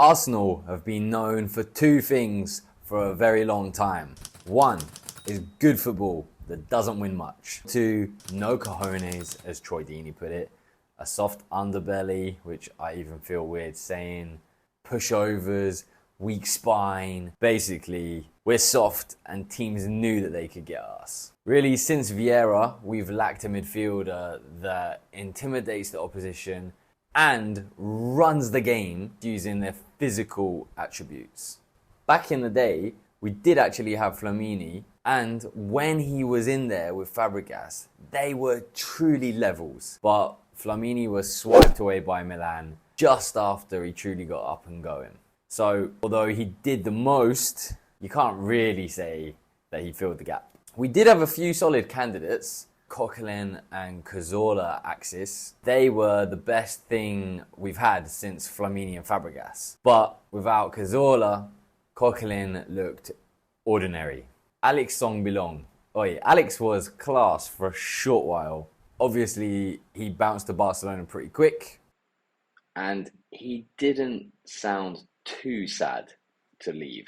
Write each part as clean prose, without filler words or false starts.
Arsenal have been known for two things for a very long time. One is good football that doesn't win much. Two, no cojones, as Troy Deeney put it. A soft underbelly, which I even feel weird saying. Pushovers, weak spine. Basically, we're soft and teams knew that they could get us. Really, since Vieira, we've lacked a midfielder that intimidates the opposition and runs the game using their physical attributes. Back in the day, we did actually have Flamini, and when he was in there with Fabregas, they were truly levels. But Flamini was swiped away by Milan just after he truly got up and going. So, although he did the most, you can't really say that he filled the gap. We did have a few solid candidates. Coquelin and Cazorla axis, they were the best thing we've had since Flamini and Fabregas. But without Cazorla, Coquelin looked ordinary. Alex Song-Bilong. Alex was class for a short while. Obviously, he bounced to Barcelona pretty quick. And he didn't sound too sad to leave.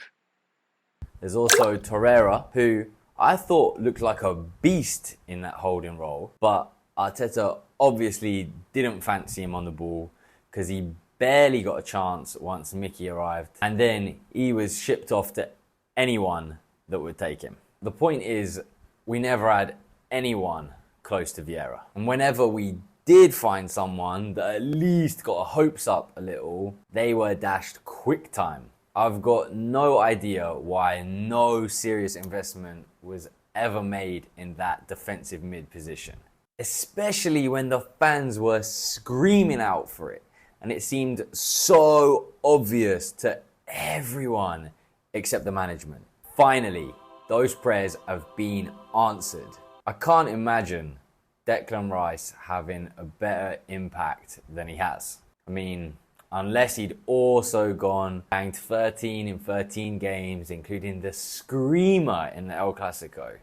There's also Torreira, who I thought looked like a beast in that holding role, but Arteta obviously didn't fancy him on the ball because he barely got a chance once Mickey arrived, and then he was shipped off to anyone that would take him. The point is, we never had anyone close to Vieira, and whenever we did find someone that at least got our hopes up a little, they were dashed quick time. I've got no idea why no serious investment was ever made in that defensive mid position. Especially when the fans were screaming out for it. And it seemed so obvious to everyone except the management. Finally, those prayers have been answered. I can't imagine Declan Rice having a better impact than he has. I mean, unless he'd also gone banked 13 in 13 games, including the screamer in the El Clasico.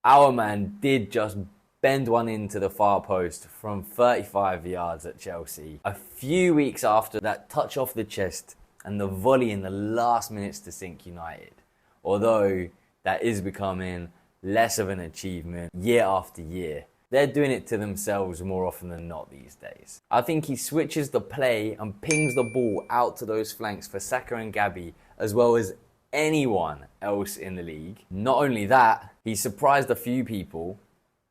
Our man did just bend one into the far post from 35 yards at Chelsea. A few weeks after that touch off the chest and the volley in the last minutes to sink United. Although that is becoming less of an achievement year after year. They're doing it to themselves more often than not these days. I think he switches the play and pings the ball out to those flanks for Saka and Gabby, as well as anyone else in the league. Not only that, he surprised a few people,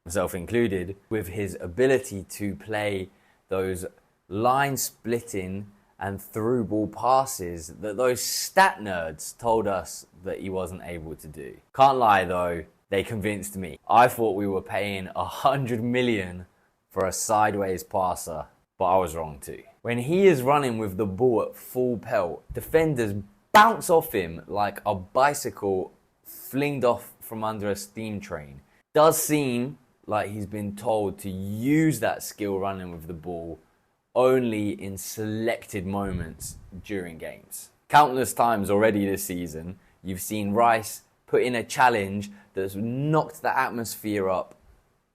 myself included, with his ability to play those line-splitting and through ball passes that those stat nerds told us that he wasn't able to do. Can't lie though, they convinced me. I thought we were paying 100 million for a sideways passer, but I was wrong too. When he is running with the ball at full pelt, defenders bounce off him like a bicycle flinged off from under a steam train. Does seem like he's been told to use that skill running with the ball only in selected moments during games. Countless times already this season, you've seen Rice put in a challenge that's knocked the atmosphere up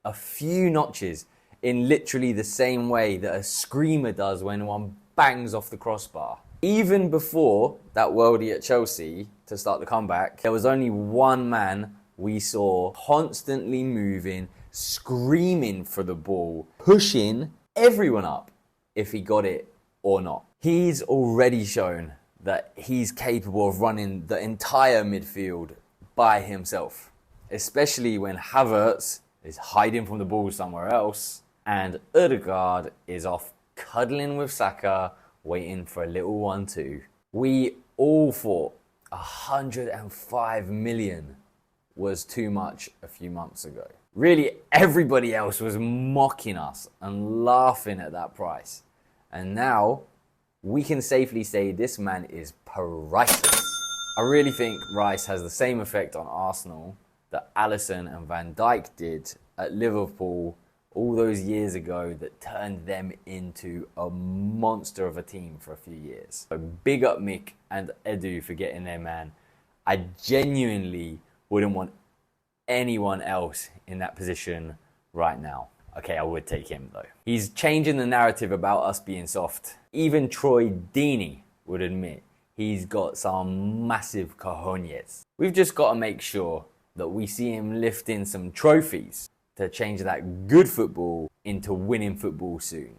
a few notches in literally the same way that a screamer does when one bangs off the crossbar. Even before that worldie at Chelsea to start the comeback, there was only one man we saw constantly moving, screaming for the ball, pushing everyone up if he got it or not. He's already shown that he's capable of running the entire midfield by himself, especially when Havertz is hiding from the ball somewhere else and Ødegaard is off cuddling with Saka, waiting for a little 1-2. We all thought 105 million was too much a few months ago. Really, everybody else was mocking us and laughing at that price. And now, we can safely say this man is priceless. I really think Rice has the same effect on Arsenal that Alisson and Van Dijk did at Liverpool all those years ago that turned them into a monster of a team for a few years. So big up Mick and Edu for getting their man. I genuinely wouldn't want anyone else in that position right now. Okay, I would take him though. He's changing the narrative about us being soft. Even Troy Deeney would admit he's got some massive cojones. We've just got to make sure that we see him lifting some trophies to change that good football into winning football soon.